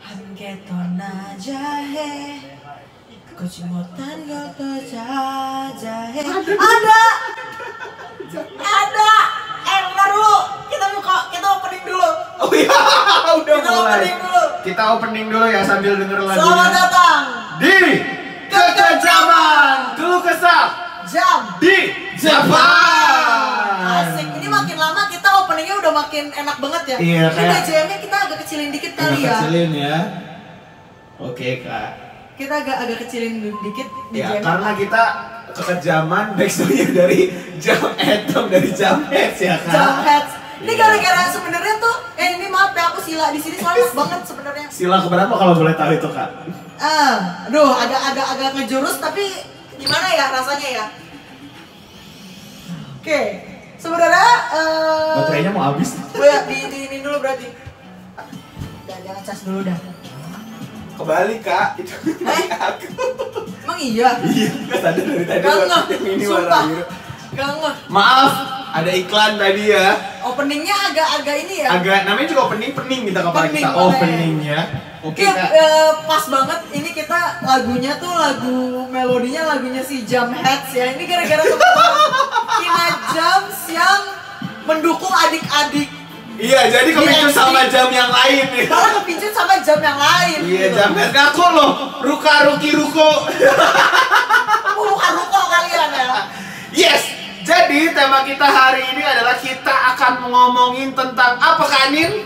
함께 떠나자해 거지 못한 것도 자자해. Ada. Bentar dulu. Kita opening dulu. Oh iya, udah Kita mulai. opening dulu. Kita opening dulu ya sambil denger lagunya. Selamat datang Di Kekejaman Keluh Kesah Jam di Jepang. Asik. Ini makin lama kita openingnya udah makin enak banget ya. Iya, Ini kayak- BGM-nya kita agak kecilin dikit kali ya. Kecilin ya. Oke kak. Kita agak kecilin dikit Ya BGM. karena kita kekejaman backstory-nya dari Jam Atom dari Jamheads ya kak. Jamheads. Ini Iya. gara-gara sebenarnya tuh ini maaf ya aku Sila di sini soalnya pas banget sebenarnya. Sila keberapa kalau boleh tahu itu kak? Aduh, agak ngejurus tapi gimana ya rasanya ya? Oke, sebenarnya Baterainya mau habis. ini dulu berarti. Jangan cas dulu dah. Kebalik kak, itu aku. Emang iya? Iya, nggak sadar dari tadi. Gak ngeh, Yang ini warna sumpah. biru. Gak ngeh. Maaf, ada iklan tadi ya. Openingnya agak ini ya. Agak namanya juga opening kita kepala Opening, kita. makanya. Openingnya. Oke Oke, kak. pas banget ini kita lagunya tuh melodinya lagunya si Jamheads ya. Ini gara-gara teman-teman Kina Jams yang mendukung adik-adik. Iya, jadi kepicu sama jam yang lain nih. Malah kepincut sama jam yang lain. Iya, gitu. Jamheads ngaku loh. Ruko. Bukan ruko kalian ya. Yes. Jadi tema kita hari ini adalah kita akan ngomongin tentang apa Kak Anin?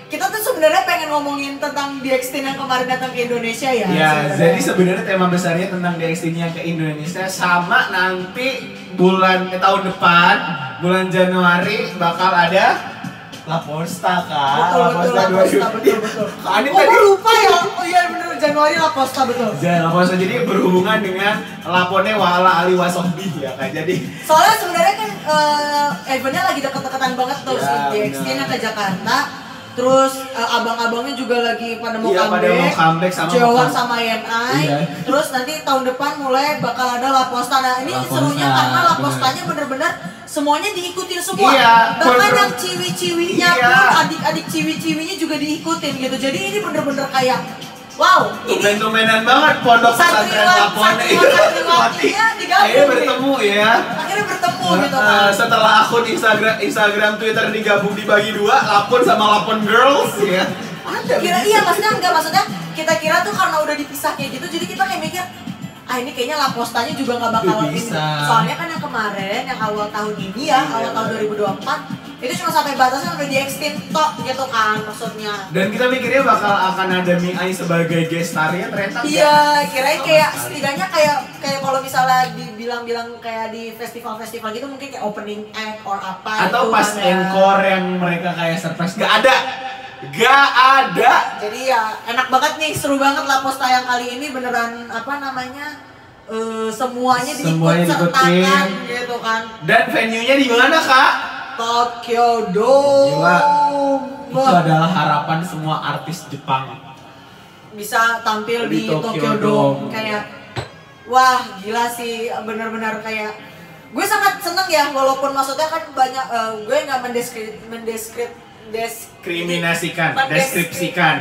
Kita tuh sebenarnya pengen ngomongin tentang DXT yang kemarin datang ke Indonesia ya. Ya, sebenarnya. jadi sebenarnya tema besarnya tentang DXT-nya ke Indonesia sama nanti tahun depan, bulan Januari bakal ada La Posta Kak. Betul, La Posta, betul. Kak Anin Oh, tadi gue lupa ya. Oh iya bener, Januari La Posta betul. La Posta jadi berhubungan dengan Lapone Wala Ali Wasobi ya Kak. Jadi Soalnya sebenarnya kan eventnya lagi deket-deketan banget tuh Ya, si DXT-nya ke Jakarta. Terus abang-abangnya juga lagi pada mau Iya, pada mau comeback sama Jowan mau sama YNI. Iya. Terus nanti tahun depan mulai bakal ada La Posta. Nah ini La serunya Posta, karena La bener. Postanya bener-bener semuanya diikutin semua. Iya, Bahkan bener. yang ciwi-ciwinya Iya. pun adik-adik ciwi-ciwinya juga diikutin gitu. Jadi ini bener-bener kayak wow, ini tumben-tumbenan banget pondok pesantren Lapone santriwatinya digabung akhirnya nih. bertemu ya. Akhirnya bertemu gitu kan. Setelah akun Instagram, Twitter digabung dibagi dua, Lapon sama Lapon Girls ya. Ada Iya maksudnya kita kira tuh karena udah dipisah kayak gitu jadi kita kayak mikir ini kayaknya La Postanya juga nggak bakal ini. Bisa. Soalnya kan yang kemarin yang awal tahun ini ya, Iya, awal tahun 2024 itu cuma sampai batasnya sampai di extend tok gitu kan maksudnya. Dan kita mikirnya bakal akan ada Mi-ai sebagai guest star-nya ternyata Iya, kirain kayak setidaknya kayak kalau misalnya dibilang kayak di festival-festival gitu mungkin kayak opening act or apa atau gitu pas kan ya. encore yang mereka kayak surprise gak ada. Jadi ya enak banget nih, seru banget La Posta yang kali ini beneran apa namanya semuanya Semuanya diikut-sertakan diikutin. gitu kan. Dan venue-nya di mana Kak? Tokyo Dome. Gila. Itu Wah, adalah harapan semua artis Jepang. bisa tampil Di di Tokyo Tokyo Dome. Dome kayak wah gila sih, bener-bener kayak gue sangat seneng ya walaupun maksudnya kan banyak gue nggak Kriminasikan, Mendes- deskripsikan,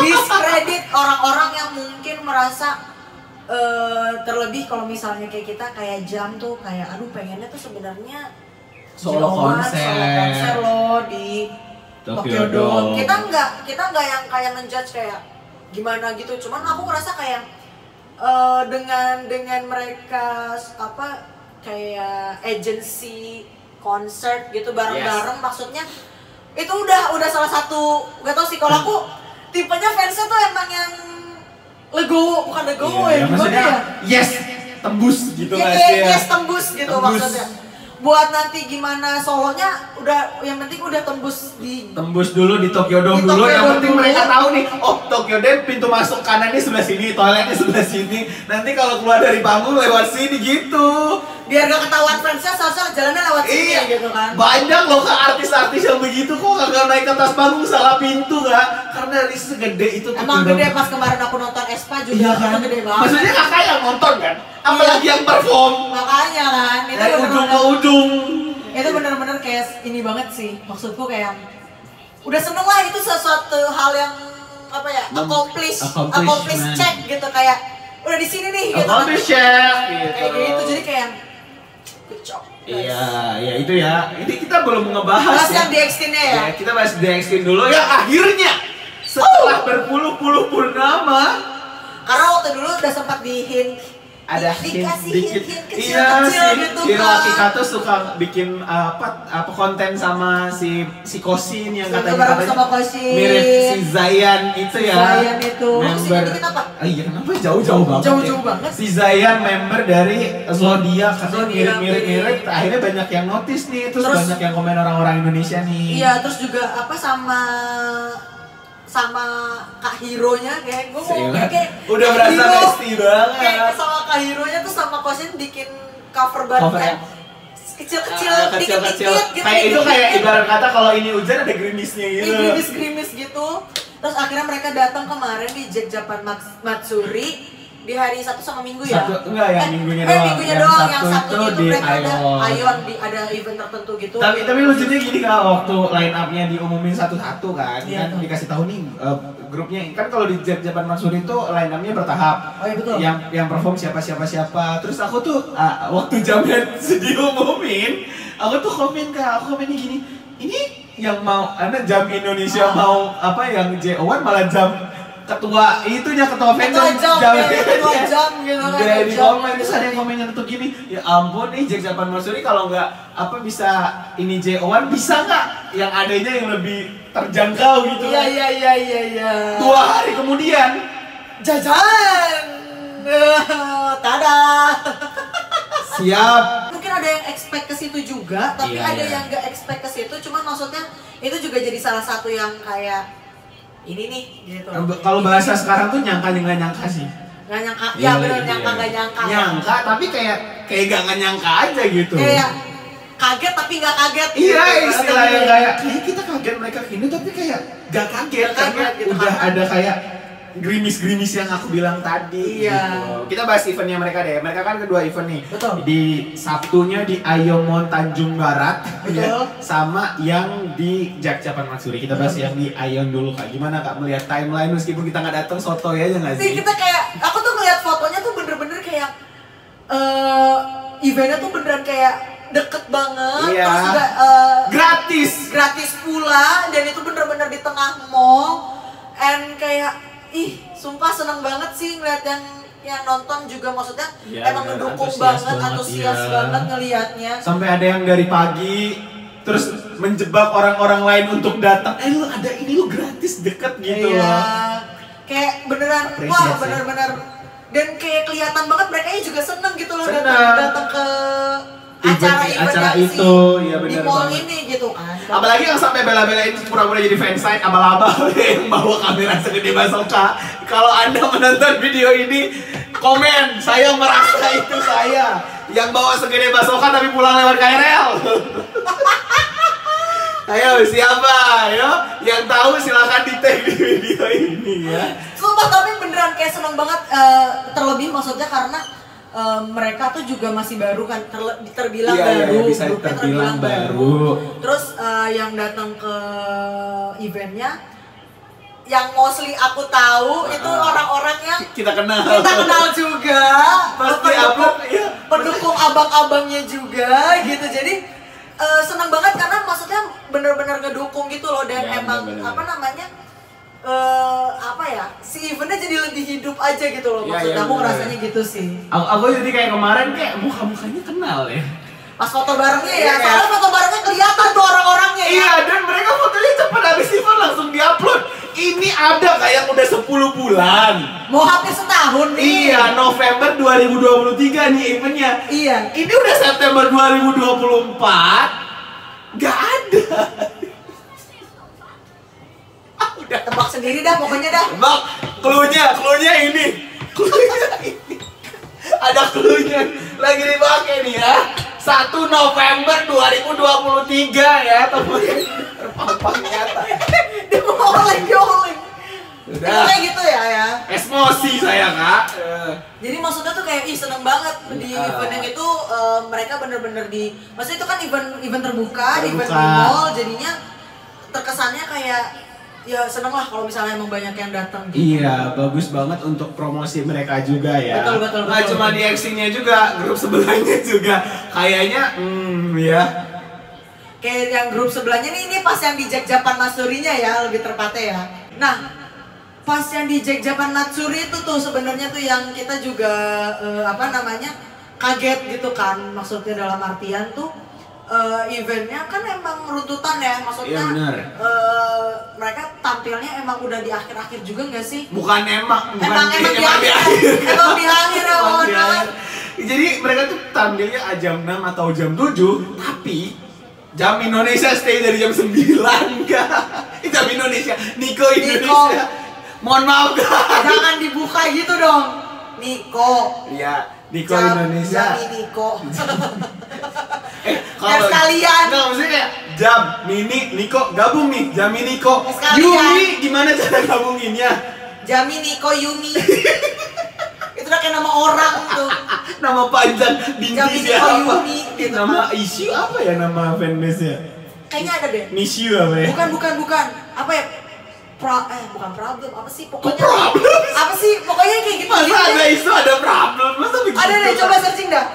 diskredit orang-orang yang mungkin merasa terlebih kalau misalnya kayak kita kayak Jam tuh kayak aduh pengennya tuh sebenarnya Solo konser loh di Tokyo Tokyo Dome. Dome. Kita nggak yang kayak menjudge kayak gimana gitu. Cuman aku ngerasa kayak dengan mereka apa kayak agency concert gitu bareng-bareng maksudnya itu udah salah satu gak tau sih kalau aku tipenya fansnya tuh emang yang legowo bukan legowo Iya, ya gimana maksudnya ya yes tembus gitu ya, nggak sih ya? yes tembus gitu Tembus. maksudnya buat nanti gimana solonya udah yang penting udah tembus di Tembus dulu di Tokyo Dome Di dulu, Tokyo yang Dome penting dulu. mereka tahu nih, oh Tokyo Dome pintu masuk kanannya sebelah sini, toiletnya sebelah sini. Nanti kalau keluar dari panggung lewat sini gitu. biar gak ketahuan fansnya seharusnya jalannya lewat sini Iya, gitu kan. banyak loh Kak artis-artis yang begitu kok kagak naik ke atas panggung salah pintu Kak. Karena di segede itu Emang Tokyo gede Dome. pas kemarin aku nonton Espa juga Iya itu kan? gede banget. Maksudnya kakak yang nonton kan? Apalagi yang perform Makanya kan itu dari ujung ke bener-bener ujung. itu bener-bener kayak ini banget sih maksudku kayak udah seneng lah, itu sesuatu hal yang apa ya, accomplish check gitu, kayak udah di sini nih gitu. Accomplish check gitu. Kayak gitu, jadi kayak good job. Iya, itu ya. Ini kita belum ngebahas ya. Yang di Extend-nya ya. Kita bahas di Extend dulu. Ya akhirnya setelah berpuluh-puluh purnama, karena waktu dulu udah sempat ada dikasih dikit kecil gitu kan. Kita tuh suka bikin apa konten sama si Kosin yang katanya mirip si Zayan itu ya. Zayan itu member. Iya kenapa jauh-jauh banget? Jauh-jauh banget. Si Zayan member dari Zodiac katanya mirip-mirip. Akhirnya banyak yang notice nih, terus banyak yang komen orang-orang Indonesia nih. Iya, terus juga apa sama Kak Hero-nya, kayak gue mau kayak udah berasa bestie banget. Kayak sama Kak Hero-nya tuh sama Kosin bikin cover bareng kecil-kecil dikit gitu. Kayak itu kayak ibarat kata kalau ini hujan ada gerimisnya gitu. Gerimis gitu. Terus akhirnya mereka datang kemarin di Jack Japan Matsuri di hari Sabtu sama Minggu ya? Enggak, yang minggunya doang. Minggunya doang, yang Sabtunya itu di mereka ada Ion, ada event tertentu gitu. Tapi lucunya gini Kak, waktu line up-nya diumumin satu-satu kan, kan dikasih tahu nih grupnya. Kan kalau di Japan Matsuri itu line up-nya bertahap. Oh iya betul. Yang perform siapa. Terus aku tuh waktu jamnya diumumin, aku tuh komen gini, ini yang mau jam Indonesia mau apa yang JO1 malah jam ketua fandom jam gitu kan. Dari komen terus ada yang komennya tuh gini, ya ampun nih Jack Japan Matsuri kalau nggak apa bisa ini JO1 bisa nggak yang adanya yang lebih terjangkau gitu. Iya. 2 hari kemudian jajan. Tada. Siap. Mungkin ada yang expect ke situ juga, tapi ada yang nggak expect ke situ. Cuman maksudnya itu juga jadi salah satu yang kayak ini nih gitu. Kalau bahasa sekarang tuh nyangka nggak nyangka sih. Nggak nyangka, ya benar nyangka nggak nyangka. Nyangka tapi kayak nggak nyangka aja gitu. Kayak kaget tapi nggak kaget. Iya istilahnya kayak kita kaget mereka gini tapi kayak nggak kaget karena gitu, udah ada kayak gerimis yang aku bilang tadi. Iya. Gitu. Kita bahas eventnya mereka deh. Mereka kan kedua event nih. Betul. Di Sabtunya di Ayomon Tanjung Barat. Betul. Ya, sama yang di Jack Japan Matsuri. Kita bahas yang di Ayon dulu Kak. Gimana Kak melihat timeline meskipun kita nggak datang sotoy aja nggak sih? Kita kayak aku tuh ngeliat fotonya tuh bener-bener kayak eventnya tuh beneran kayak deket banget. Iya. Terus juga gratis pula, dan itu bener-bener di tengah mall. And kayak sumpah seneng banget sih ngeliat yang nonton juga, maksudnya emang mendukung banget, antusias banget ngelihatnya. Sampai ada yang dari pagi terus menjebak orang-orang lain untuk datang. Lu ada ini lu gratis deket gitu loh. Kayak beneran bener-bener, dan kayak kelihatan banget mereka juga seneng gitu loh datang ke acara itu, ya benar. Di mall ini gitu kan. Apalagi yang sampai bela-belain pura-pura jadi fansite abal-abal yang bawa kamera segede basoka. Kalau Anda menonton video ini, komen, saya merasa itu saya yang bawa segede basoka tapi pulang lewat KRL. Ayo siapa? Ayo yang tahu silakan di tag di video ini ya. Sumpah tapi beneran kayak seneng banget, terlebih maksudnya karena mereka tuh juga masih baru kan, terbilang baru, bisa terbilang baru. Terus yang datang ke eventnya, yang mostly aku tahu itu orang-orang yang kita kenal juga, pasti pendukung abang-abangnya juga gitu. Jadi senang banget karena maksudnya bener-bener ngedukung gitu loh, dan emang si eventnya jadi lebih hidup aja gitu loh, maksudnya aku ngerasanya gitu sih. Aku jadi kayak kemarin kayak muka-mukanya kenal ya. Pas foto barengnya ya, soalnya foto barengnya kelihatan tuh orang-orangnya ya. Iya, dan mereka fotonya cepat habis event langsung diupload. Ini ada kayak udah 10 bulan. Mau hampir setahun nih. Iya, November 2023 nih eventnya. Iya. Ini udah September 2024. Gak ada. Udah tebak sendiri dah pokoknya dah. Tebak, cluenya ini. Ada cluenya lagi dipakai nih ya. 1 November 2023 ya, teman-teman. Terpampang nyata. Dia mau oleng. Udah. Kayak gitu ya. Emosi saya Kak. Jadi maksudnya tuh kayak seneng banget di event yang itu, mereka bener-bener maksudnya itu kan event terbuka, event di mall, jadinya terkesannya kayak ya seneng lah kalau misalnya emang banyak yang datang gitu. Iya, bagus banget untuk promosi mereka juga ya. Betul. Nggak cuma di X-nya juga, grup sebelahnya juga. Kayaknya, ya. Kayak yang grup sebelahnya nih, ini pas yang di Jack Japan Matsuri-nya ya, lebih tepatnya ya. Nah, pas yang di Jack Japan Matsuri itu tuh sebenarnya tuh yang kita juga kaget gitu kan. Maksudnya dalam artian tuh eventnya kan emang runtutan ya, maksudnya iya, benar. Mereka tampilnya emang udah di akhir-akhir juga nggak sih? Bukan emang di akhir. Emang di akhir ya, mohon maaf. Jadi mereka tuh tampilnya jam 6 atau jam 7, tapi jam Indonesia stay dari jam 9 enggak. Jam Indonesia, Niko Indonesia. Mohon maaf guys. Jangan dibuka gitu dong. Niko. Iya, Niko Indonesia. Jam Niko. Kalau sekalian. Enggak, maksudnya kayak Jam, Mini, Niko, gabung nih, Jami Niko. Sekalian. Yumi, gimana cara gabunginnya? Jami Niko Yumi. Itu udah kayak nama orang tuh. Nama panjang Jami Binti Niko siapa? Yumi gitu. Nama issue apa ya nama fanbase-nya? Kayaknya ada deh. Nishu apa ya? Bukan. Apa ya? Bukan problem, apa sih pokoknya? Problem? Apa sih? Pokoknya kayak gitu. Masa ada isu ada problem? Masa begitu? Ada deh, coba searching dah.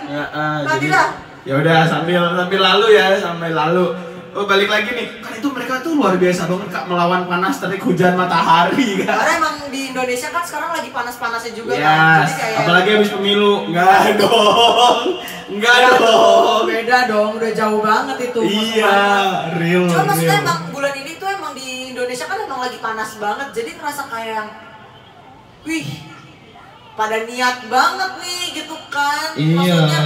Nanti dah. Ya udah sambil lalu ya, sampai lalu. Oh, balik lagi nih. Kan itu mereka tuh luar biasa banget Kak, melawan panas terik hujan matahari kan. Karena emang di Indonesia kan sekarang lagi panas-panasnya juga Yes. kan. Jadi kayak Apalagi habis pemilu. Enggak dong. Beda dong, udah jauh banget itu. Iya, real. Cuma maksudnya emang bulan ini tuh emang di Indonesia kan emang lagi panas banget. Jadi ngerasa kayak wih, pada niat banget nih gitu kan. Iya. Maksudnya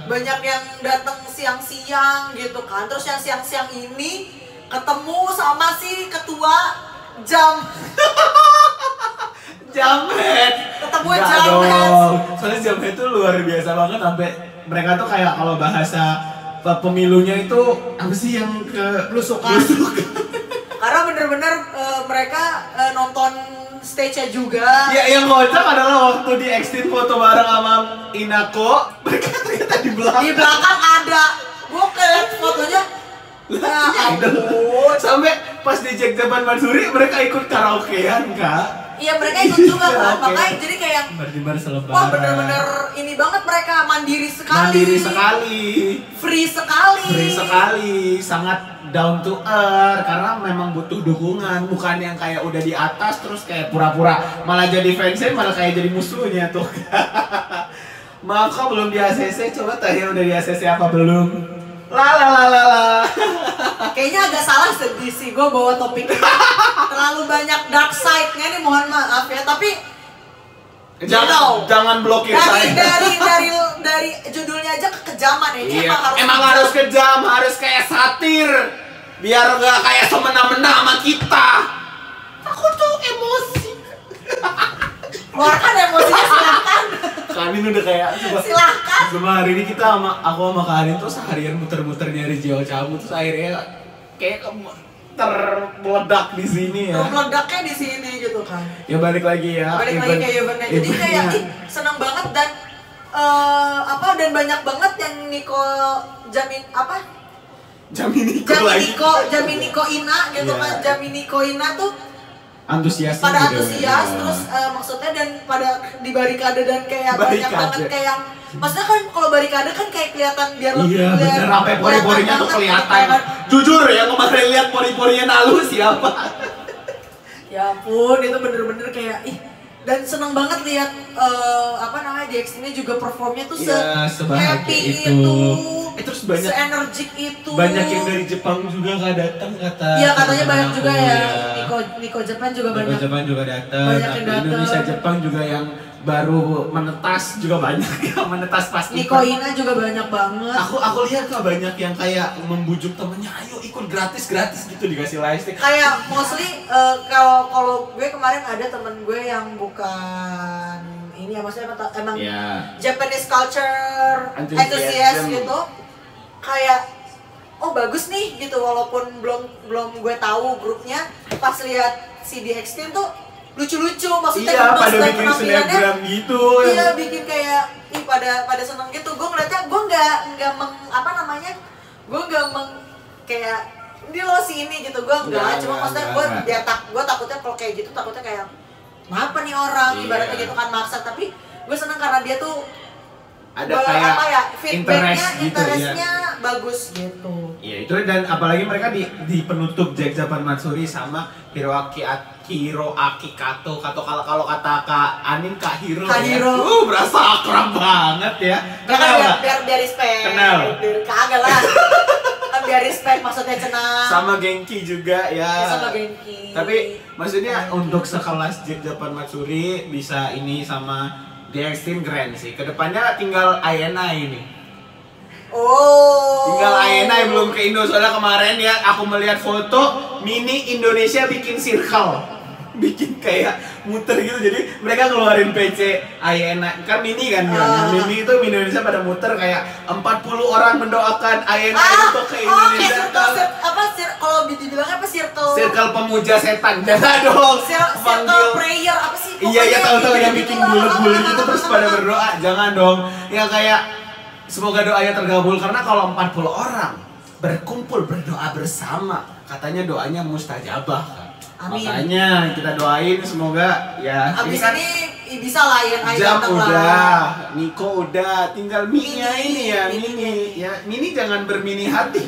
banyak yang datang siang-siang gitu kan. Terus yang siang-siang ini ketemu sama si ketua Jamhead. Ketemu Nggak Jamhead. dong. Soalnya Jamhead tuh luar biasa banget sampai mereka tuh kayak kalau bahasa pemilunya itu apa sih yang ke Blusukan. Karena bener-bener mereka nonton stage-nya juga. Ya yang kocak adalah waktu di Extreme foto bareng sama Inako, mereka ternyata di belakang. Di belakang ada. Gue liat fotonya. Ya ampun. Sampai pas di Jack Japan Matsuri mereka ikut karaokean Kak. Iya mereka ikut juga kan. Makanya jadi kayak bar selebaran. wah bener-bener ini banget mereka mandiri sekali. Mandiri sekali. Free sekali. Free sekali, sangat down to earth karena memang butuh dukungan, bukan yang kayak udah di atas terus kayak pura-pura malah jadi fansnya malah kayak jadi musuhnya tuh. Maaf kok belum di ACC, coba tanya udah di ACC apa belum? La. Kayaknya agak salah sedih sih gue bawa topik ini. Terlalu banyak dark side-nya nih, mohon maaf ya. Tapi jangan blokir saya. dari judulnya aja kekejaman ya. Ini Iya. emang Emang harus kejam, harus kayak satir. Biar gak kayak semena-mena sama kita. Aku tuh emosi. keluarkan emosinya, silahkan. Karin udah kayak Silahkan. Cuma hari ini kita aku sama Karin tuh seharian muter-muter nyari Jio Camu terus akhirnya kayak termeledak di sini ya. Meledaknya di sini gitu kan. Ya balik lagi ya. Balik lagi ke eventnya. Jadi kayak seneng banget dan dan banyak banget yang Jaminiko Ina gitu Yeah. kan. Jaminiko Ina tuh antusias pada gitu antusias ya. terus maksudnya dan pada di barikade dan kayak banyak banget kayak yang maksudnya kan kalau barikade kan kayak kelihatan biar iya bener sampai pori-porinya tuh kelihatan. Jujur ya kemarin lihat pori-porinya Nalu siapa? Ya ampun itu bener-bener kayak dan seneng banget lihat DX ini juga performnya tuh happy itu. Terus banyak se-energik itu. Banyak yang dari Jepang juga nggak datang kata. Iya katanya banyak juga ya. Niko Japan juga banyak. Niko Japan juga datang. Banyak yang datang. Indonesia Jepang juga yang baru menetas juga banyak yang menetas pasti. Niko Ina juga banyak banget. Aku lihat kok banyak yang kayak membujuk temennya, ayo ikut gratis gitu dikasih lightstick. Kayak mostly kalau gue kemarin ada temen gue yang bukan ini ya maksudnya emang Japanese culture enthusiast gitu. Kayak bagus nih gitu walaupun belum gue tahu grupnya pas lihat si DX tuh lucu-lucu maksudnya pada bikin snapgram gitu. Iya bikin kayak pada seneng gitu. Gue ngeliatnya gue nggak kayak ini lo si ini gitu. Gue enggak, cuma maksudnya gue takutnya kalau kayak gitu takutnya kayak kenapa nih orang ibaratnya gitu kan maksa, tapi gue seneng karena dia tuh ada kayak apa ya, feedbacknya, gitu, interestnya bagus gitu. Iya itu, dan apalagi mereka di penutup Jack Japan Matsuri sama Hiroaki Kato kalau kata Kak Anin Kak Hiro. Ya. Berasa akrab banget ya. Kenal biar respect. Kenal. Kagak lah. Kan biar respect maksudnya cenah. Sama Genki juga ya. Sama Genki. Tapi maksudnya untuk sekelas Jack Japan Matsuri bisa ini sama DX Team keren sih. Kedepannya tinggal Ayana ini. Tinggal Ayana belum ke Indo, soalnya kemarin ya aku melihat foto Mini Indonesia bikin circle. Bikin kayak muter gitu, jadi mereka keluarin PC Ayana kan Mini kan Mini itu Indonesia pada muter kayak 40 orang mendoakan Ayana untuk ke Indonesia. Kalau dibilang apa circle pemuja setan. Jangan dong. Circle prayer apa sih? Iya tahu yang bikin bulat-bulat gitu terus pada berdoa. Jangan dong. Yang kayak semoga doanya terkabul, karena kalau 40 orang berkumpul berdoa bersama, katanya doanya mustajabah kan. Amin. Makanya kita doain semoga ya. Abis ini bisa lah yang jam udah, Niko udah, tinggal Mini-nya ini ya, Mini jangan bermini hati.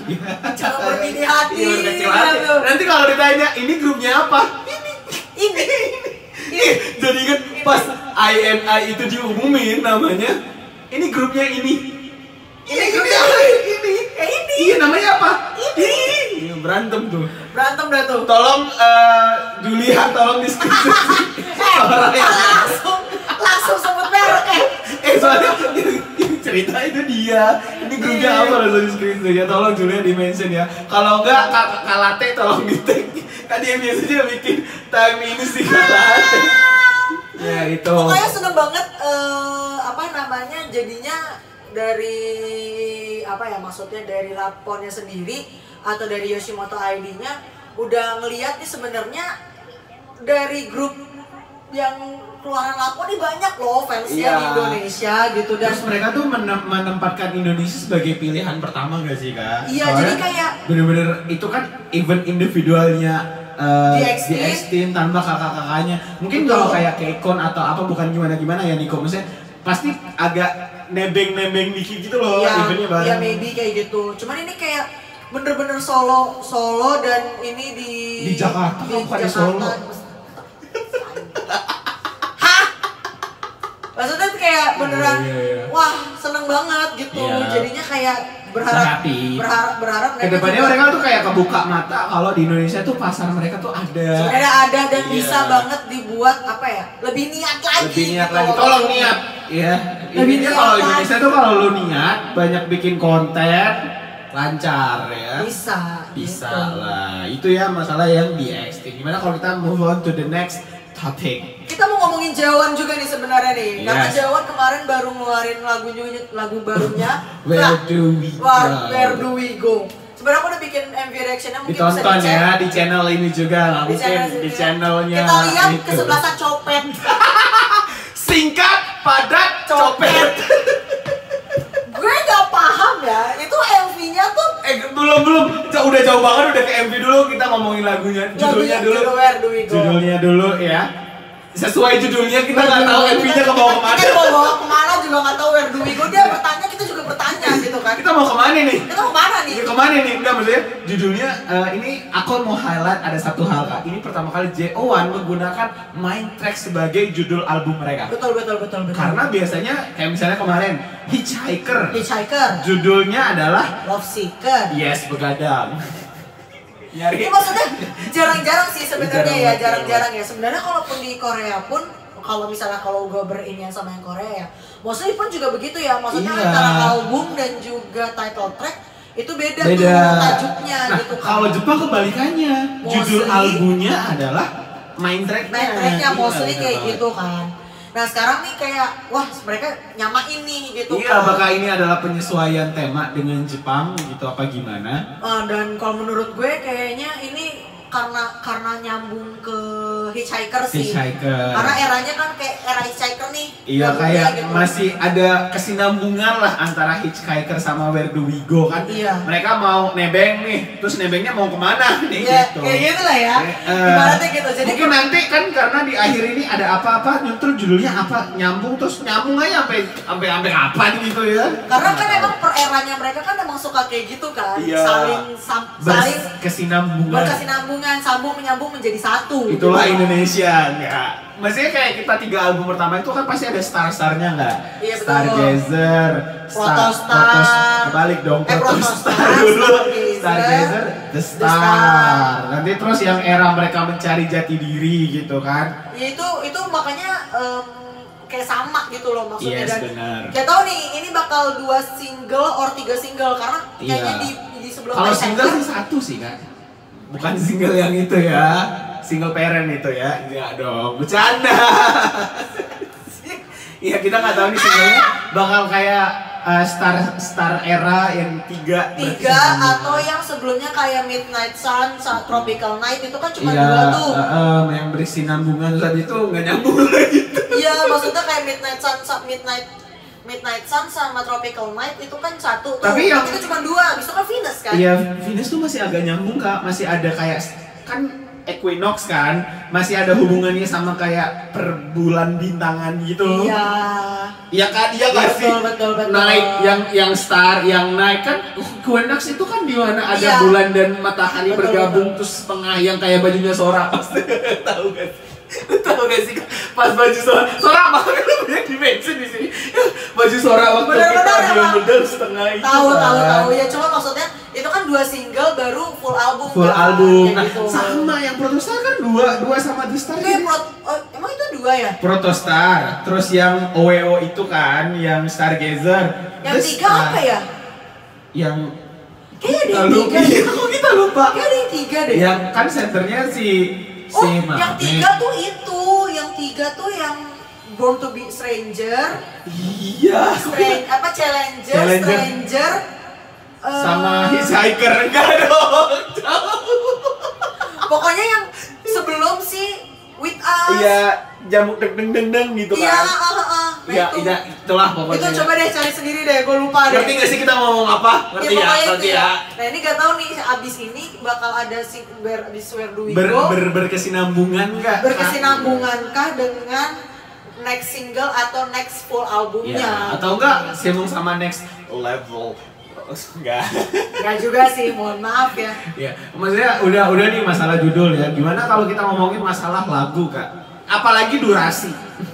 Jangan bermini hati. Berkecil hati. Nanti kalau ditanya ini grupnya apa? Ini. Jadi kan pas INI itu diumumin namanya, ini grupnya ini. Ini grupnya ini. Iya namanya apa? Ini. Berantem dah tuh. Tolong Julia tolong di screenshot. Langsung sebut merek ya. Soalnya cerita itu dia. Ini grupnya apa, langsung di screenshot ya. Tolong Julia di mention ya. Kalau enggak Kak Latte tolong di tag. Kan dia biasanya bikin time ini sih Kak Latte. Ya itu. Pokoknya seneng banget jadinya dari maksudnya dari laponnya sendiri atau dari Yoshimoto ID-nya udah ngeliat nih sebenarnya dari grup yang keluaran lapor nih banyak loh fansnya di Indonesia gitu, dan terus mereka tuh menempatkan Indonesia sebagai pilihan pertama gak sih Kak? Iya, jadi kayak bener-bener itu kan event individualnya DX Team tanpa kakak-kakaknya. Mungkin kalau kayak Keikon atau apa bukan gimana-gimana ya Niko, maksudnya pasti agak nebeng dikit gitu loh eventnya bareng. Iya maybe kayak gitu. Cuman ini kayak bener-bener solo dan ini di Jakarta, bukan di Solo. Hah? Maksudnya tuh kayak beneran wah seneng banget gitu. Jadinya kayak berharap kedepannya mereka tuh kayak kebuka mata kalau di Indonesia tuh pasar mereka tuh ada. Sebenarnya ada dan bisa banget dibuat lebih niat lagi. Tolong niat. Iya. Intinya kalau Indonesia tuh kalau lu niat banyak bikin konten lancar ya. Bisa gitu lah. Itu ya masalah yang di XT. Gimana kalau kita move on to the next topic? Kita mau ngomongin Jawan juga nih sebenarnya nih. Karena Jawan kemarin baru ngeluarin lagu barunya. Where do we go? Sebenarnya aku udah bikin MV reaction-nya, mungkin ditonton bisa dicek ya di channel ini juga, nggak mungkin di channelnya. Kita lihat kesebelasan copet. Singkat, padat, copet. Gue gak paham ya, itu MV-nya tuh belum, udah jauh banget, udah ke MV dulu, kita ngomongin lagunya, judulnya dulu ya. Sesuai judulnya kita nggak tahu MV-nya ke bawah kemana. Kita mau bawa kemana juga nggak tahu where do we go. Dia bertanya, kita juga bertanya gitu kan. Kita mau kemana nih? Kita mau kemana nih? Kemana nih? Enggak, maksudnya judulnya ini aku mau highlight ada satu hal Kak. Ini pertama kali JO1 menggunakan main track sebagai judul album mereka. Betul. Karena biasanya kayak misalnya kemarin Hitchhiker. Judulnya adalah Love Seeker. Yes, begadang. Ini maksudnya jarang-jarang sih sebenarnya ya, jarang-jarang ya. Sebenarnya kalaupun di Korea pun, kalau gue berinian sama yang Korea ya, mostly pun juga begitu ya. Maksudnya antara album dan juga title track itu beda. Tuh tajuknya gitu kan. Kalau Jepang kebalikannya, judul albumnya adalah main tracknya mostly kayak gitu kan. Nah sekarang nih kayak wah mereka nyamain nih gitu. Iya, apakah ini adalah penyesuaian tema dengan Jepang gitu apa gimana? Dan kalau menurut gue kayaknya ini karena nyambung ke Hitchhiker sih. Hitchhiker. Karena eranya kan kayak era Hitchhiker nih. Iya kayak gitu. masih ada kesinambungan lah antara Hitchhiker sama Where Do We Go kan. Iya. Mereka mau nebeng nih, terus nebengnya mau kemana nih Ya, gitu. kayak gitu lah ya. Ibaratnya gitu. Jadi mungkin nanti kan karena di akhir ini ada apa-apa, nyusul judulnya apa, nyambung terus nyambung aja sampai kapan gitu ya. karena kan emang per eranya mereka kan emang suka kayak gitu kan. Iya. Saling berkesinambungan. berkesinambungan, sambung menyambung menjadi satu. Itulah gitu. Indonesia, enggak. Maksudnya kayak kita 3 album pertama itu kan pasti ada star-starnya enggak? Iya, betul. Stargazer, Protostar. kebalik dong, Protostar dulu, Stargazer, Stargazer, The Star. Nanti terus yang era mereka mencari jati diri gitu kan? Ya itu makanya kayak sama gitu loh maksudnya. Yes, dan benar. kayak tahu nih ini bakal 2 single or 3 single karena kayaknya Iya. di sebelum Kalau Hitchhiker- single sih 1 sih kan? Bukan single yang itu ya, single parent itu ya, enggak dong, bercanda. Iya kita nggak tahu nih singlenya bakal kayak star era yang 3 atau yang sebelumnya kayak Midnight Sun, Tropical Night itu kan cuma 2 iya, tuh. yang bersinambungan tadi itu nggak nyambung lagi. Iya, maksudnya kayak Midnight Sun sama Tropical Night itu kan 1 tuh. Tapi yang- itu cuma 2, habis itu kan Venus kan? Iya, Venus tuh masih agak nyambung kak, masih ada kayak kan Equinox kan, masih ada hubungannya sama kayak per bulan bintangan gitu. Iya. Iya kan, iya nggak sih? Betul. Naik yang star, yang naik kan Equinox itu kan di mana ada Iya. bulan dan matahari Betul, bergabung terus tengah yang kayak bajunya Sora pasti tahu gak sih? Tahu gak sih pas baju Sora makanya lu banyak di mention di sini. Baju Sora waktu Bener-bener kita emang. bener setengah itu. Tahu kan. ya, cuma maksudnya itu kan 2 single baru full album. Full kan? album. Kayak Nah, gitu. sama yang Protostar kan dua sama The Star. Itu ya emang itu 2 ya? Protostar, terus yang OWO itu kan, yang Stargazer. Yang The 3 Star. apa ya? Yang Kayaknya ada kita yang lupa. 3 deh. Kok kita lupa? Kayaknya ada yang 3 deh. Yang kan senternya si Oh, yang Mame. 3 tuh itu, yang 3 tuh yang Born to be Stranger, Iya. Challenger, Challenger. Stranger, Sama Hitchhiker enggak dong. pokoknya yang sebelum si With Us. Iya, jamuk deng gitu Iya, kan. Nah Iya, itu. itulah pokoknya. Itu coba deh cari sendiri deh, gue lupa deh. Ngerti gak sih kita mau ngomong apa? Ngerti ya, pokoknya ngerti itu ya. Nah ini gak tahu nih abis ini bakal ada si abis Where Do We Ber, Go ber, berkesinambungan enggak? berkesinambungankah dengan next single atau next full albumnya? Ya, atau enggak sambung sama next level. Enggak. Enggak juga sih, mohon maaf ya. Ya, maksudnya udah nih masalah judul ya. Gimana kalau kita ngomongin masalah lagu, Kak? Apalagi durasi.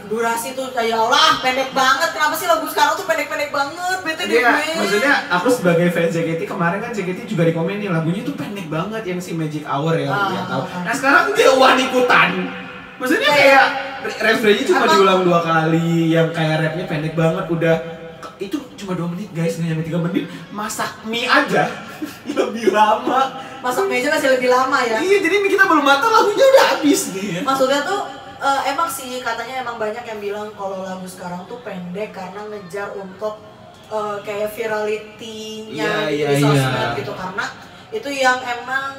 Durasi tuh ya Allah pendek banget. Kenapa sih lagu sekarang tuh pendek-pendek banget? Bete deh Iya, gue. maksudnya aku sebagai fans JKT kemarin kan JKT juga dikomenin lagunya tuh pendek banget yang si Magic Hour ya, dia tahu. Nah, sekarang dia one ikutan. Maksudnya kayak refrainnya cuma diulang 2 kali, yang kayak rapnya pendek banget udah itu cuma 2 menit guys, nggak nyampe 3 menit. Masak mie aja lebih lama. Masak meja masih lebih lama ya. Iya, jadi mie kita belum matang lagunya udah habis nih. Maksudnya tuh emang sih katanya emang banyak yang bilang kalau lagu sekarang tuh pendek karena ngejar untuk kayak virality-nya Iya, di iya, sosmed iya. gitu, karena itu yang emang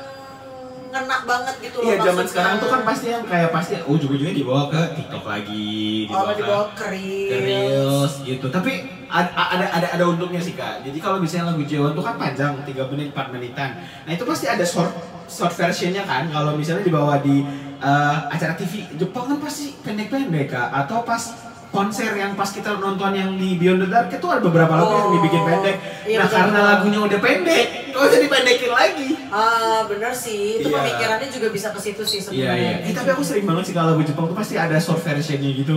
ngena banget gitu loh. Iya, zaman maksudnya. sekarang tuh kan pasti yang kayak pasti ujung-ujungnya dibawa ke TikTok lagi, dibawa ke ke Reels. Reels gitu. Tapi ada untungnya sih Kak. Jadi kalau misalnya lagu J1 tuh kan panjang 3 menit 4 menitan. Nah, itu pasti ada short versionnya kan. Kalau misalnya dibawa di acara TV Jepang kan pasti pendek-pendek Kak. Atau pas konser yang pas kita nonton yang di Beyond the Dark itu ada beberapa lagu yang dibikin pendek. Iya, Nah, betul. karena lagunya udah pendek, kok bisa dipendekin lagi. Bener sih, itu Iya. pemikirannya juga bisa ke situ sih Iya, sebenarnya. iya. Tapi aku sering banget sih kalau lagu Jepang tuh pasti ada short versionnya gitu.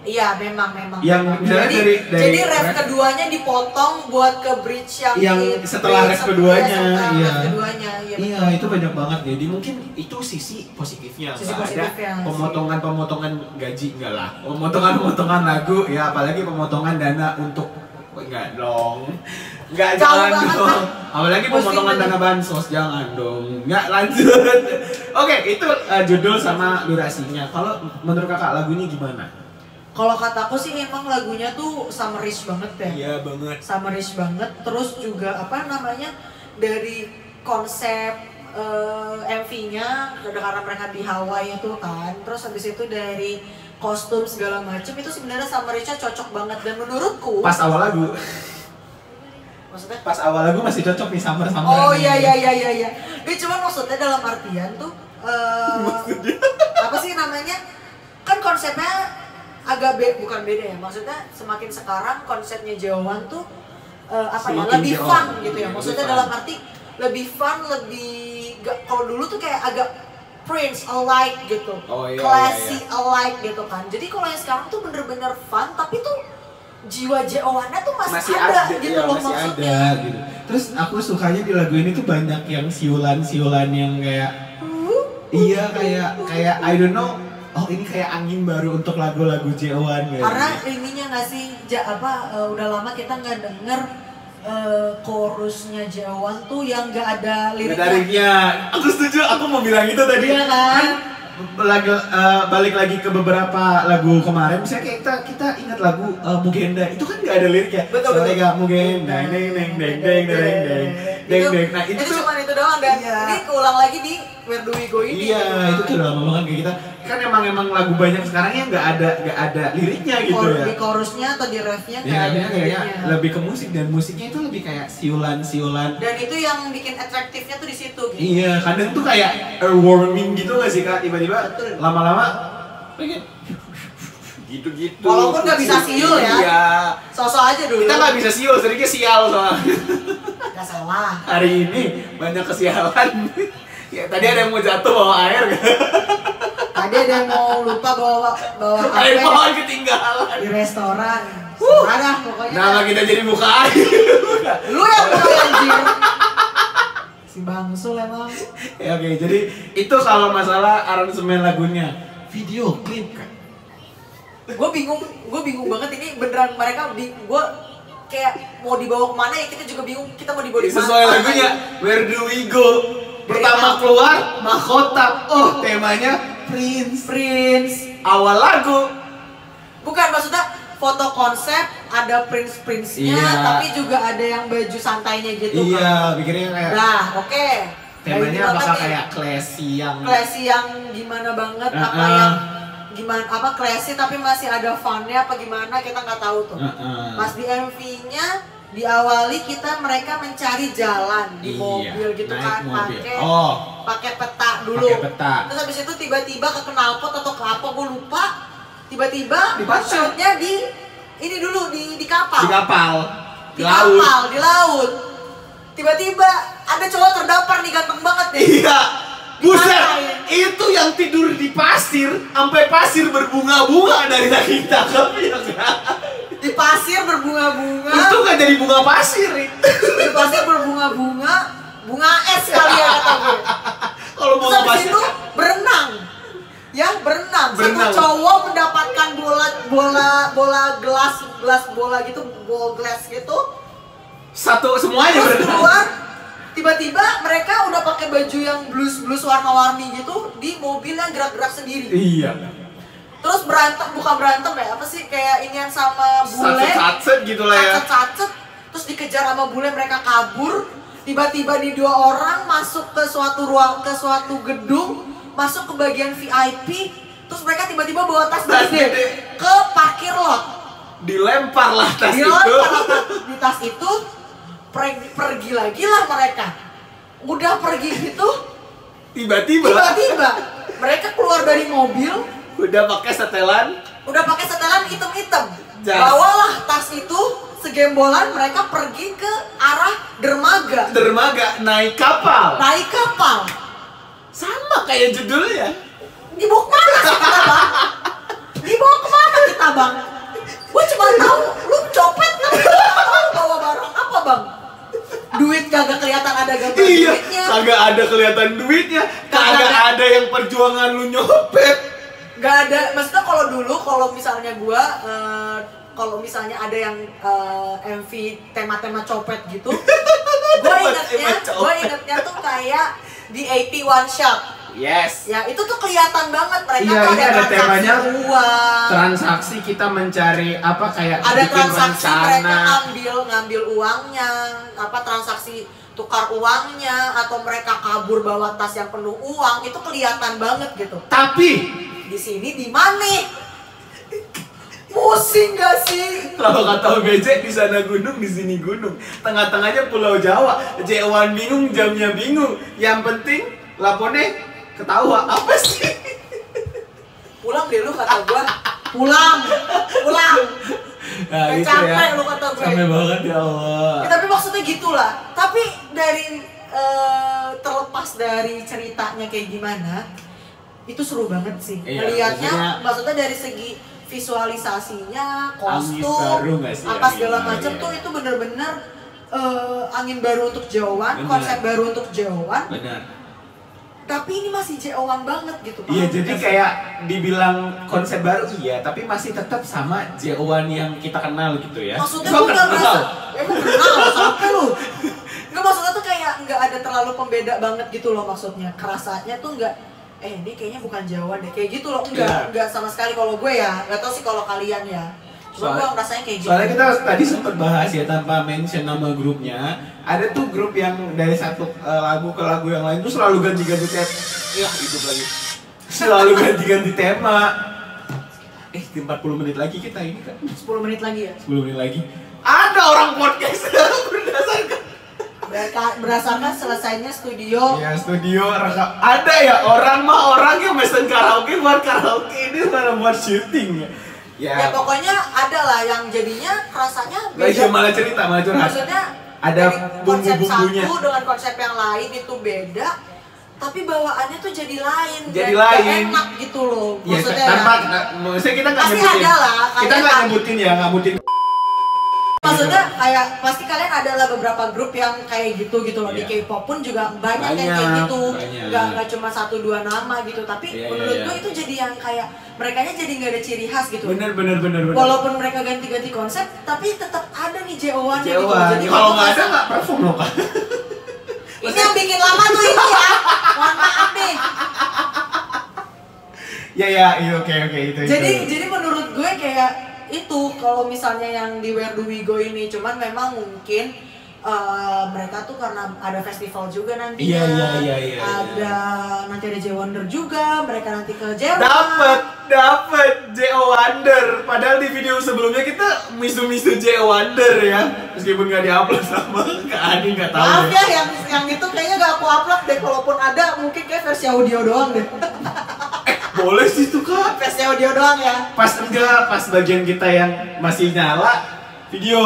Iya, memang. Yang misalnya dari jadi ref keduanya dipotong buat ke bridge yang setelah ref keduanya, iya. Ref keduanya, iya. Iya, itu banyak banget. Jadi mungkin itu sisi positifnya. Sisi Nggak positifnya ada sih. pemotongan gaji enggak lah. Pemotongan lagu ya, apalagi pemotongan dana untuk enggak dong. Enggak, Jauh jangan banget, dong. Kak. Apalagi pemotongan Mesti dana bansos, jangan dong. Enggak, lanjut. Oke, itu judul sama durasinya. Kalau menurut Kakak lagunya gimana? Kalau kataku sih emang lagunya tuh summerish banget ya. Iya banget. Summerish banget, terus juga apa namanya dari konsep MV-nya karena mereka di Hawaii itu kan. Terus habis itu dari kostum segala macam itu sebenarnya sama Richa cocok banget dan menurutku pas awal lagu. Maksudnya? Pas awal lagu masih cocok nih summer. Oh iya. Dia cuma maksudnya dalam artian tuh apa sih namanya? Kan konsepnya agak bukan beda ya. Maksudnya semakin sekarang konsepnya JO1 tuh lebih fun gitu ya. Maksudnya dalam arti lebih fun, kalau dulu tuh kayak agak Prince alike gitu. Classy alike gitu kan. Jadi kalau yang sekarang tuh bener-bener fun tapi tuh jiwa JO1-nya tuh masih ada gitu loh masih maksudnya. Ada gitu. Terus aku sukanya di lagu ini tuh banyak yang siulan yang kayak iya kayak I don't know. Oh ini kayak angin baru untuk lagu-lagu JO1 gitu. Karena ininya nggak sih udah lama kita nggak denger chorusnya JO1 tuh yang nggak ada liriknya. Aku setuju, aku mau bilang itu tadi. Iya kan? Balik lagi ke beberapa lagu kemarin, misalnya kayak kita ingat lagu Mugenda, itu kan nggak ada liriknya. Betul. Mugenda, deng. Nah itu cuma itu doang dan ini keulang lagi di Where Do We Go ini. Iya, itu tuh lama banget kayak kita. Kan emang lagu banyak sekarang yang nggak ada liriknya gitu ya. Di chorusnya atau di refnya nggak ada liriknya. Kayaknya lebih ke musik dan musiknya itu lebih kayak siulan. Dan itu yang bikin atraktifnya tuh di situ gitu. Iya, kadang tuh kayak warming gitu nggak sih Kak? Tiba-tiba lama-lama gitu. Walaupun nggak bisa siul ya. Iya. Sosok aja dulu. Kita nggak bisa siul, seringnya sial soalnya. Nggak salah. Hari ini banyak kesialan. Ya tadi ada yang mau jatuh bawa air. Tadi ada yang mau lupa bawa air HP pohon ketinggalan di restoran. Ada pokoknya. Nama kita jadi buka air. Lu yang mulai anjir. Si Bangsul emang. Ya oke, jadi itu kalau masalah aransemen lagunya. Video klip kan. Gue bingung banget ini beneran mereka gue kayak mau dibawa kemana ya, kita juga bingung kita mau dibawa di mana. Sesuai lagunya Where Do We Go. Pertama keluar mahkota. Oh, temanya Prince. Awal lagu. Bukan, maksudnya foto konsep ada Prince-nya, iya. tapi juga ada yang baju santainya gitu kan. Iya, pikirnya kayak. Nah, oke. Temanya bakal kayak classy yang gimana banget, classy tapi masih ada funnya apa gimana kita nggak tahu tuh. Pas di MV-nya diawali mereka mencari jalan di mobil gitu kan, pakai peta dulu. Terus habis itu tiba-tiba ke knalpot atau ke apa gue lupa. Tiba-tiba shootnya di kapal. Di laut. Tiba-tiba ada cowok terdampar nih, ganteng banget deh. Iya. Buset, itu yang tidur di pasir, sampai pasir berbunga-bunga dari daging tangkap ya kan? Di pasir berbunga-bunga. Itu nggak jadi bunga pasir itu. Di pasir berbunga-bunga, bunga es kali ya kata gue. Kalau bunga pasir itu berenang. Satu cowok mendapatkan bola gitu, ball glass gitu. Semuanya berenang. Keluar, tiba-tiba mereka udah pakai baju yang blues warna-warni gitu di mobil yang gerak-gerak sendiri. Iya. Terus bukan berantem ya, apa sih kayak inian sama bule. Sacet gitu lah ya. Sacet. Terus dikejar sama bule, mereka kabur. Tiba-tiba nih 2 orang masuk ke suatu gedung, masuk ke bagian VIP. Terus mereka tiba-tiba bawa tas gede ke parkir lot. Dilempar lah tas itu. Di tas itu pergi lagi lah mereka. Udah pergi gitu. Tiba-tiba mereka keluar dari mobil. Udah pakai setelan hitam-hitam. Bawalah tas itu segembolan, mereka pergi ke arah dermaga. Naik kapal. Sama kayak judulnya. Dibawa kemana kita bang? Gue cuma tahu lu copet kan, tahu bawa barang apa bang? Duit kagak kelihatan ada gambar duitnya. Kagak ada kelihatan duitnya. Kagak ada yang perjuangan lu nyopet. Gak ada, maksudnya kalau misalnya gue kalau misalnya ada yang MV tema-tema copet gitu, gue ingetnya tuh kayak di 81 Shot. Yes. Ya itu tuh kelihatan banget mereka tuh ada temanya uang. Transaksi kita mencari apa kayak ada bikin transaksi rencana. Mereka ngambil uangnya, transaksi tukar uangnya atau mereka kabur bawa tas yang penuh uang itu kelihatan banget gitu. Tapi di sini di mana? Pusing gak sih? kalau kata BJ di sana gunung, di sini gunung. Tengah-tengahnya Pulau Jawa. J1 bingung, jamnya bingung. Yang penting laponnya ketawa. Apa sih? Pulang deh lu kata gua. Pulang. Nah, gitu capek ya. lu kata gue. Capek banget ya Allah. Ya, tapi maksudnya gitulah. Tapi dari terlepas dari ceritanya kayak gimana, itu seru banget sih. Iya, Melihatnya maksudnya dari segi visualisasinya, kostum, apa segala macam tuh itu bener-bener angin baru untuk J01, konsep baru untuk J01. Benar. Tapi ini masih J01 banget gitu. Iya, jadi kayak dibilang konsep baru iya, tapi masih tetap sama J01 yang kita kenal gitu ya. Maksudnya gue gak ngerasa, emang kenal sampai lu. Nggak, maksudnya tuh kayak nggak ada terlalu pembeda banget gitu loh maksudnya. Kerasanya tuh nggak, ini kayaknya bukan Jawa deh, kayak gitu loh. Enggak sama sekali kalau gue ya. Nggak tahu sih kalau kalian ya. Cuma gue rasanya kayak gitu. Soalnya kita tadi sempat bahas ya tanpa mention nama grupnya. Ada tuh grup yang dari satu lagu ke lagu yang lain tuh selalu ganti-ganti tema. Ya, hidup lagi. Selalu ganti-ganti tema. 40 menit lagi kita ini kan. 10 menit lagi ya? 10 menit lagi. Ada orang podcast berdasarkan selesainya studio. Ya, studio rekam. Ada ya orang yang mesen karaoke buat karaoke ini malah buat syuting ya. Ya pokoknya ada lah yang jadinya rasanya beda. Malah cerita, malah curhat. Maksudnya ada konsep bumbu-bumbunya satu dengan konsep yang lain itu beda, tapi bawaannya tuh jadi lain. Jadi dan lain. Enak gitu loh. Ya, Maksudnya maksudnya kita nggak pasti nyebutin. ada lah. Kita nggak nyebutin. Maksudnya kayak pasti kalian adalah beberapa grup yang kayak gitu loh. Di K-pop pun juga banyak yang kayak gitu. Gak cuma 1-2 nama gitu. Tapi menurut gue itu jadi yang kayak merekanya jadi nggak ada ciri khas gitu. Bener. Walaupun mereka ganti-ganti konsep, tapi tetap ada nih J01 gitu. Jadi kalau nggak ada nggak perform loh kan. Ini yang bikin lama tuh ini ya. Mohon maaf nih. Ya, oke itu. Jadi menurut gue kayak itu kalau misalnya yang di Where Do We Go ini, cuman memang mungkin mereka tuh karena ada festival juga nantinya. Iya. Ada nanti ada J Wonder juga, mereka nanti ke Jerman. Dapat J Wonder. Padahal di video sebelumnya kita misu-misu J Wonder ya. Meskipun nggak diupload sama Kak Adi, nggak tahu. Maaf ya, yang itu kayaknya nggak aku upload deh. Kalaupun ada mungkin kayak versi audio doang deh. Boleh sih tuh Kak. Versi audio doang ya. Pas bagian kita yang masih nyala video,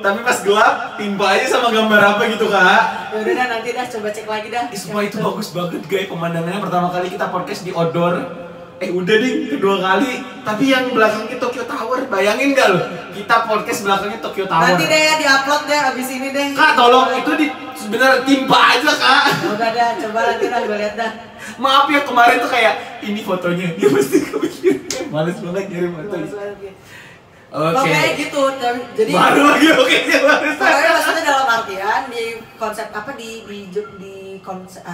tapi pas gelap timpa aja sama gambar apa gitu Kak. Ya udah dah, nanti dah coba cek lagi dah. Semua itu bagus banget guys, pemandangannya. Pertama kali kita podcast di outdoor. Udah ding, kedua kali. Tapi yang belakangnya Tokyo Tower, bayangin gak lo? Kita podcast belakangnya Tokyo Tower. Nanti deh ya di-upload deh abis ini deh. Kak tolong itu bener timpa aja Kak. Udah dah, coba nanti dah gue liat dah. Maaf ya kemarin tuh kayak ini fotonya, dia pasti kepikiran. Males banget ngirim foto. Oke. Kayak gitu, jadi baru lagi oke sih baru. Pokoknya maksudnya dalam artian di konsep apa di konsep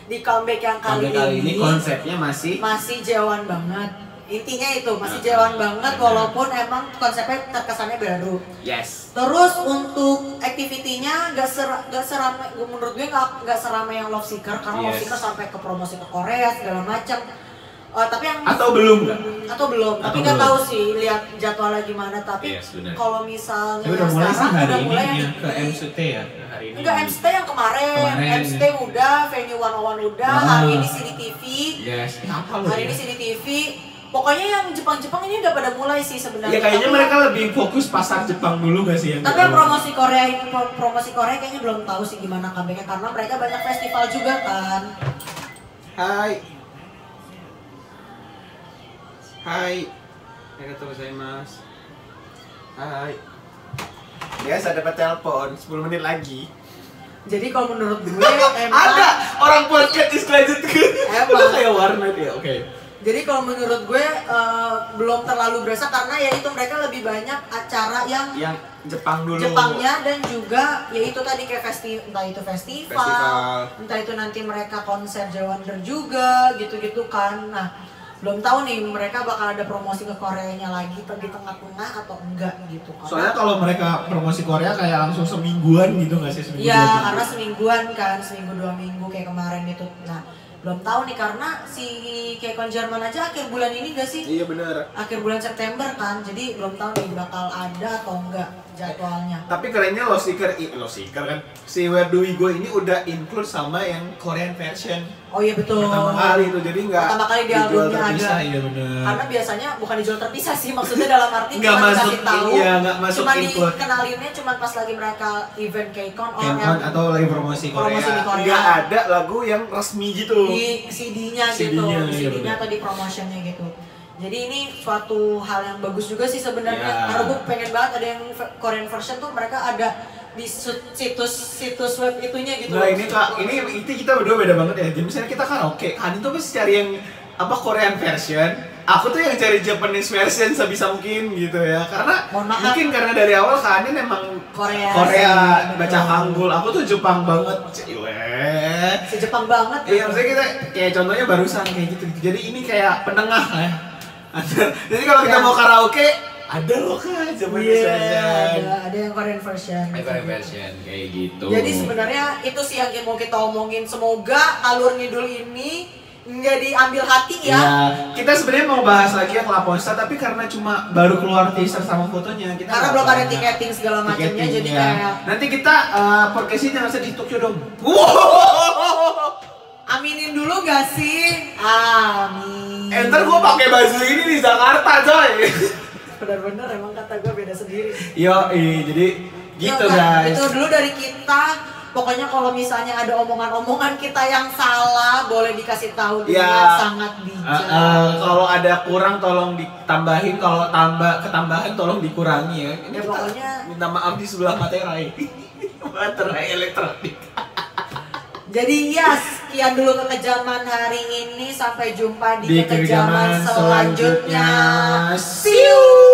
di comeback yang kali ini konsepnya masih J01 banget. Intinya itu masih J01 banget walaupun emang konsepnya terkesannya baru. Yes. Terus untuk activity-nya gak seramai, menurut gue gak seramai yang Love Seeker karena Love Seeker sampai ke promosi ke Korea segala macam. Tapi yang atau belum, tapi nggak tahu sih lihat jadwalnya gimana. Tapi kalau misalnya udah mulai sih hari ini yang ke MCT ya hari ini. Enggak, MCT yang kemarin. MCT udah, Venue 101 udah, hari ini CDTV. Yes. Hari ini CDTV. Pokoknya yang Jepang ini udah pada mulai sih sebenarnya. Ya kayaknya mereka lebih fokus pasar Jepang dulu gak sih yang. Tapi yang promosi Korea kayaknya belum tahu sih gimana comebacknya karena mereka banyak festival juga kan. Hai, mas. Hai. Biasa dapat telepon 10 menit lagi. Jadi kalau menurut gue emang ada orang podcast is legend emang kayak warnet ya, oke. Jadi kalau menurut gue belum terlalu berasa karena ya itu mereka lebih banyak acara yang Jepang dulu. Jepangnya dan juga ya itu tadi kayak entah itu festival, entah itu nanti mereka konser J Wonder juga gitu-gitu kan. Nah, belum tahu nih mereka bakal ada promosi ke Koreanya lagi di tengah-tengah atau enggak gitu. Soalnya kalau mereka promosi Korea kayak langsung semingguan gitu nggak sih? Seminggu iya, 2 minggu. karena semingguan kan, seminggu 2 minggu kayak kemarin itu. Nah, belum tahu nih karena si K-Con Jerman aja akhir bulan ini gak sih? Iya benar. Akhir bulan September kan, jadi belum tahu nih bakal ada atau enggak jadwalnya. Tapi kerennya Lost Seeker kan, si Where Do We Go ini udah include sama yang Korean version. Oh iya betul. Pertama kali itu, jadi nggak pertama kali di dijual albumnya terpisah, ada. iya benar. Karena biasanya bukan dijual terpisah sih, maksudnya dalam arti Nggak cuma masuk, dikasih tahu, iya, nggak masuk cuma include. dikenalinnya cuma pas lagi mereka event K-Con K-Con atau lagi promosi Korea. Promosi di Korea. Nggak ada lagu yang resmi gitu. Di CD-nya gitu, CD-nya, di iya CD-nya benar. atau di promotionnya gitu. Jadi ini suatu hal yang bagus juga sih sebenarnya. Ya. Karena gue pengen banget ada yang Korean version tuh mereka ada di situs web itunya gitu. Nah ini kak, ini kita berdua beda banget ya. Jadi misalnya kita karaoke, kan itu pasti cari yang apa Korean version. Aku tuh yang cari Japanese version sebisa mungkin gitu ya. Karena mungkin karena dari awal Kanin emang Korea Korea sih, baca betul. Hangul. Aku tuh Jepang banget. Cile. Si Jepang banget. Iya maksudnya kita kayak contohnya barusan kayak gitu. Jadi ini kayak penengah lah ya. Jadi kalau kita Ya. mau karaoke ada loh kan Japanese version. ada yang Korean version. Korean version kayak gitu. Jadi sebenarnya itu sih yang mau kita omongin. Semoga alur ngidul ini nggak diambil hati ya. Ya, kita sebenarnya mau bahas lagi yang Laponsta tapi karena cuma baru keluar teaser sama fotonya kita Karena nggak belum ada banyak. tiketing segala macamnya, Tiketing, jadi ya. kayak Nanti kita podcastnya jangan sedih Tokyo dong. aminin dulu gak sih? Amin. Ntar gue pakai baju ini di Jakarta coy. Bener-bener emang kata gue beda sendiri. Jadi gitu Yuk, Kak, guys. itu dulu dari kita. Pokoknya kalau misalnya ada omongan-omongan kita yang salah, boleh dikasih tahu dengan Ya. sangat bijak. Kalau ada kurang tolong ditambahin, kalau ketambahan tolong dikurangi ya. Ini Ya, kita pokoknya- minta maaf di sebelah materai. Materai elektronik. Jadi ya, sekian dulu kekejaman hari ini. Sampai jumpa di Di kekejaman kekejaman selanjutnya. selanjutnya. See you!